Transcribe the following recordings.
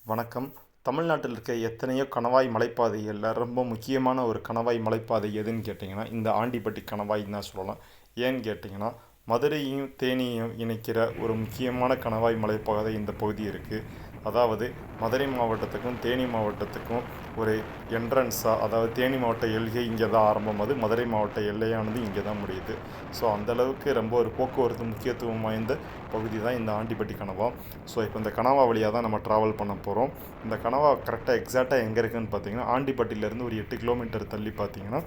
வணக்கம். தமிழ்நாட்டில் இருக்க எத்தனையோ கணவாய் மலைப்பாதைகளில் ரொம்ப முக்கியமான ஒரு கணவாய் மலைப்பாதை எதுன்னு கேட்டிங்கன்னா, இந்த ஆண்டிப்பட்டி கணவாய்ன்னு தான் சொல்லலாம். ஏன்னு கேட்டிங்கன்னா, மதுரையையும் தேனியையும் இணைக்கிற ஒரு முக்கியமான கணவாய் மலைப்பாதை இந்த பகுதி இருக்குது. அதாவது மதுரை மாவட்டத்துக்கும் தேனி மாவட்டத்துக்கும் ஒரு என்ட்ரன்ஸாக, அதாவது தேனி மாவட்ட எல்கை இங்கே தான் ஆரம்பமாகுது, மதுரை மாவட்ட எல்லையானது இங்கே தான் முடியுது. ஸோ அந்தளவுக்கு ரொம்ப ஒரு போக்குவரத்து முக்கியத்துவம் வாய்ந்த பகுதி தான் இந்த ஆண்டிப்பட்டி கணவா. ஸோ இப்போ இந்த கணவா வழியாக தான் நம்ம ட்ராவல் பண்ண போகிறோம். இந்த கணவா கரெக்டாக எக்ஸாக்டாக எங்கே இருக்குதுன்னு பார்த்தீங்கன்னா, ஆண்டிப்பட்டியிலேருந்து ஒரு 8 கிலோமீட்டர் தள்ளி பார்த்தீங்கன்னா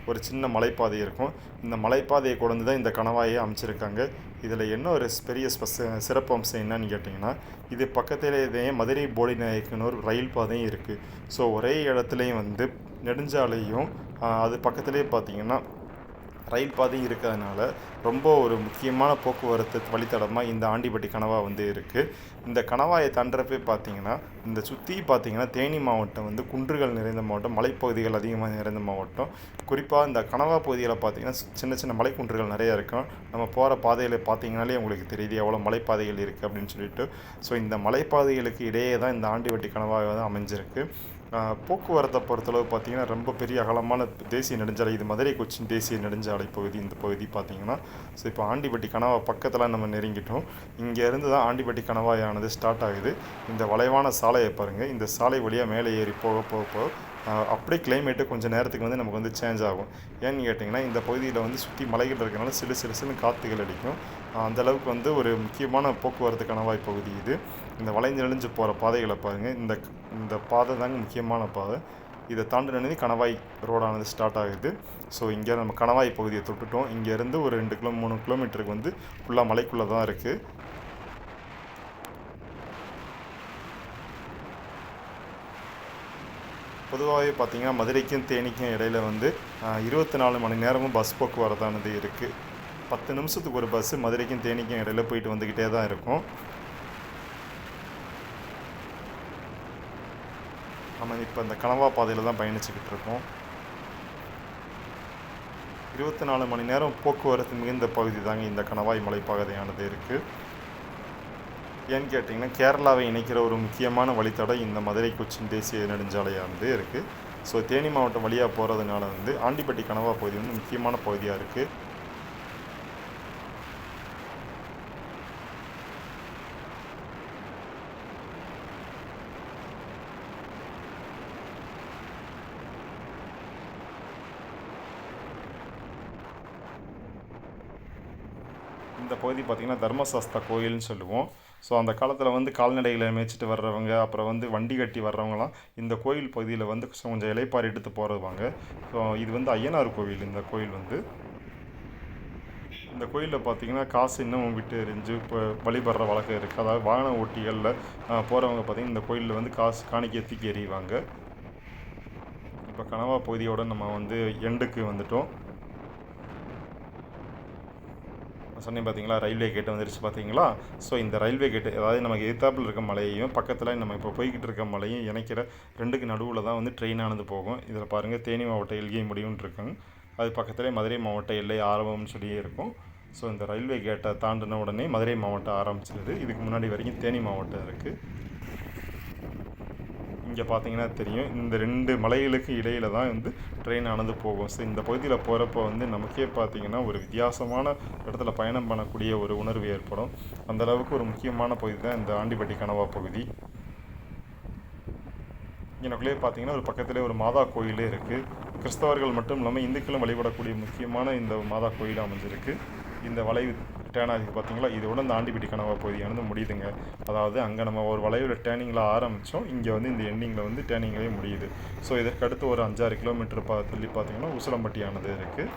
ஒரு சின்ன மலைப்பாதை இருக்கும். இந்த மலைப்பாதையை கொண்டு தான் இந்த கணவாயை அமைச்சிருக்காங்க. இதில் என்ன ஒரு பெரிய சிறப்பு அம்சம் என்னன்னு கேட்டிங்கன்னா, இது பக்கத்திலேயே மதுரை போடிநாயக்கனூர் ரயில் பாதையும் இருக்குது. ஸோ ஒரே இடத்துலையும் வந்து நெடுஞ்சாலையும் அது பக்கத்துலேயே பார்த்திங்கன்னா ரயில் பாதையும் இருக்கிறதுனால ரொம்ப ஒரு முக்கியமான போக்குவரத்து வழித்தடமாக இந்த ஆண்டிப்பட்டி கணவா வந்து இருக்குது. இந்த கணவாயை தாண்டுறப்பே பார்த்திங்கன்னா, இந்த சுற்றி பார்த்திங்கன்னா தேனி மாவட்டம் வந்து குன்றுகள் நிறைந்த மாவட்டம், மலைப்பகுதிகள் அதிகமாக நிறைந்த மாவட்டம். குறிப்பாக இந்த கணவா பகுதியில் பார்த்திங்கன்னா சின்ன சின்ன மலைக்குன்றுகள் நிறையா இருக்கும். நம்ம போகிற பாதையில் பார்த்திங்கனாலே உங்களுக்கு தெரியுது எவ்வளோ மலைப்பாதைகள் இருக்குது அப்படின்னு சொல்லிட்டு. ஸோ இந்த மலைப்பாதைகளுக்கு இடையே தான் இந்த ஆண்டிப்பட்டி கணவா வந்து அமைஞ்சிருக்கு. போக்குவரத்தை பொறுத்தளவு பார்த்திங்கன்னா ரொம்ப பெரிய அகலமான தேசிய நெடுஞ்சாலை. இது மதுரை கொச்சின் தேசிய நெடுஞ்சாலை பகுதி. இந்த பகுதி பார்த்திங்கன்னா, ஸோ இப்போ ஆண்டிப்பட்டி கணவா பக்கத்தில் நம்ம நெருங்கிட்டோம். இங்கேருந்து தான் ஆண்டிப்பட்டி கணவாயானது ஸ்டார்ட் ஆகுது. இந்த வளைவான சாலையை பாருங்கள். இந்த சாலை வழியாக மேலே ஏறி போக போக போக அப்படியே கிளைமேட்டு கொஞ்சம் நேரத்துக்கு வந்து நமக்கு வந்து சேஞ்ச் ஆகும். ஏன்னு கேட்டிங்கன்னா, இந்த பகுதியில் வந்து சுற்றி மலைகள் இருக்கிறனால சிலுன்னு காற்றுகள் அடிக்கும். அந்தளவுக்கு வந்து ஒரு முக்கியமான போக்குவரத்து கணவாய் பகுதி இது. இந்த வளைஞ்சு நெளிஞ்சு போகிற பாதைகளை பாருங்கள். இந்த பாதை தாங்க முக்கியமான பாதை. இதை தாண்டினது கணவாய் ரோடானது ஸ்டார்ட் ஆகுது. ஸோ இங்கே நம்ம கணவாய் பகுதியை தொட்டுட்டோம். இங்கேருந்து ஒரு 3 கிலோமீட்டருக்கு வந்து ஃபுல்லாக மலைக்குள்ளே தான் இருக்குது. பொதுவாகவே பார்த்திங்கன்னா, மதுரைக்கும் தேனிக்கும் இடையில் வந்து 24 மணி நேரமும் பஸ் போக்குவரத்தானது இருக்குது. 10 நிமிஷத்துக்கு ஒரு பஸ்ஸு மதுரைக்கும் தேனிக்கும் இடையில் போயிட்டு வந்துக்கிட்டே தான் இருக்கும். நம்ம இப்போ இந்த கணவா பாதையில் தான் பயணிச்சுக்கிட்டு இருக்கோம். 24 மணி நேரம் போக்குவரத்து மிகுந்த பகுதி தாங்க இந்த கணவாய் மலைப்பாதையானது இருக்குது. ஏன்னு கேட்டிங்கன்னா, கேரளாவை இணைக்கிற ஒரு முக்கியமான வழித்தடம் இந்த மதுரை கொச்சின் தேசிய நெடுஞ்சாலையானது இருக்குது. ஸோ தேனி மாவட்டம் வழியாக போகிறதுனால வந்து ஆண்டிப்பட்டி கணவா பகுதி வந்து முக்கியமான பகுதியாக இருக்குது. இந்த பகுதி பார்த்திங்கன்னா தர்மசாஸ்தா கோயில்னு சொல்லுவோம். ஸோ அந்த காலத்தில் வந்து கால்நடைகளை மேய்ச்சிட்டு வர்றவங்க, அப்புறம் வந்து வண்டி கட்டி வர்றவங்களாம் இந்த கோயில் பகுதியில் வந்து கொஞ்சம் இலைப்பாரி எடுத்து போகிறவாங்க. ஸோ இது வந்து ஐயனார் கோவில். இந்த கோயில் வந்து இந்த கோயிலில் பார்த்திங்கன்னா காசு இன்னும் விட்டு எரிஞ்சு இப்போ வழிபடுற வழக்கம் இருக்குது. அதாவது வாகன ஓட்டிகளில் போகிறவங்க பார்த்திங்கன்னா இந்த கோயிலில் வந்து காசு காணிக்கை தூக்கி எறிவாங்க. இப்போ கணவா பகுதியோடு நம்ம வந்து எண்டுக்கு வந்துட்டோம். சொன்னேன் பார்த்தீங்களா, ரயில்வே கேட்டு வந்துருச்சு பார்த்தீங்களா. ஸோ இந்த ரயில்வே கேட்டு, அதாவது நமக்கு எதிர்த்தாப்பில் இருக்க மலையையும் பக்கத்தில் நம்ம இப்போ போய்கிட்டு இருக்க மலையும் இணைக்கிற ரெண்டுக்கு நடுவில் தான் வந்து ட்ரெயினானது போகும். இதில் பாருங்கள், தேனி மாவட்ட எல்கை முடிவுன்னு இருக்குங்க. அது பக்கத்துலேயே மதுரை மாவட்ட எல்லை ஆரம்பம்னு சொல்லியே இருக்கும். ஸோ இந்த ரயில்வே கேட்டை தாண்டின உடனே மதுரை மாவட்டம் ஆரம்பிச்சிருது. இதுக்கு முன்னாடி வரைக்கும் தேனி மாவட்டம் இருக்குது. இங்கே பார்த்தீங்கன்னா தெரியும், இந்த 2 மலைகளுக்கு இடையில் தான் வந்து ட்ரெயின் ஆனது போகும். ஸோ இந்த பகுதியில் போகிறப்போ வந்து நமக்கே பார்த்திங்கன்னா ஒரு வித்தியாசமான இடத்துல பயணம் பண்ணக்கூடிய ஒரு உணர்வு ஏற்படும். அந்தளவுக்கு ஒரு முக்கியமான பகுதி தான் இந்த ஆண்டிப்பட்டி கணவா பகுதி. எனக்குள்ளே பார்த்திங்கன்னா ஒரு பக்கத்திலே ஒரு மாதா கோயிலே இருக்குது. கிறிஸ்தவர்கள் மட்டும் இல்லாமல் இந்துக்களும் வழிபடக்கூடிய முக்கியமான இந்த மாதா கோயில் அமைஞ்சிருக்கு. இந்த வளைவு டேனாக பார்த்திங்களா, இதோட இந்த ஆண்டிப்பட்டி கணவா பகுதியானது முடியுதுங்க. அதாவது அங்கே நம்ம ஒரு வளைவில் டேனிங்கில் ஆரம்பித்தோம், இங்கே வந்து இந்த எண்டிங்கில் வந்து டேனிங்லேயே முடியுது. ஸோ இதற்கடுத்து ஒரு 5-6 கிலோமீட்டர் தள்ளி பார்த்திங்கன்னா உசிலம்பட்டியானது இருக்குது.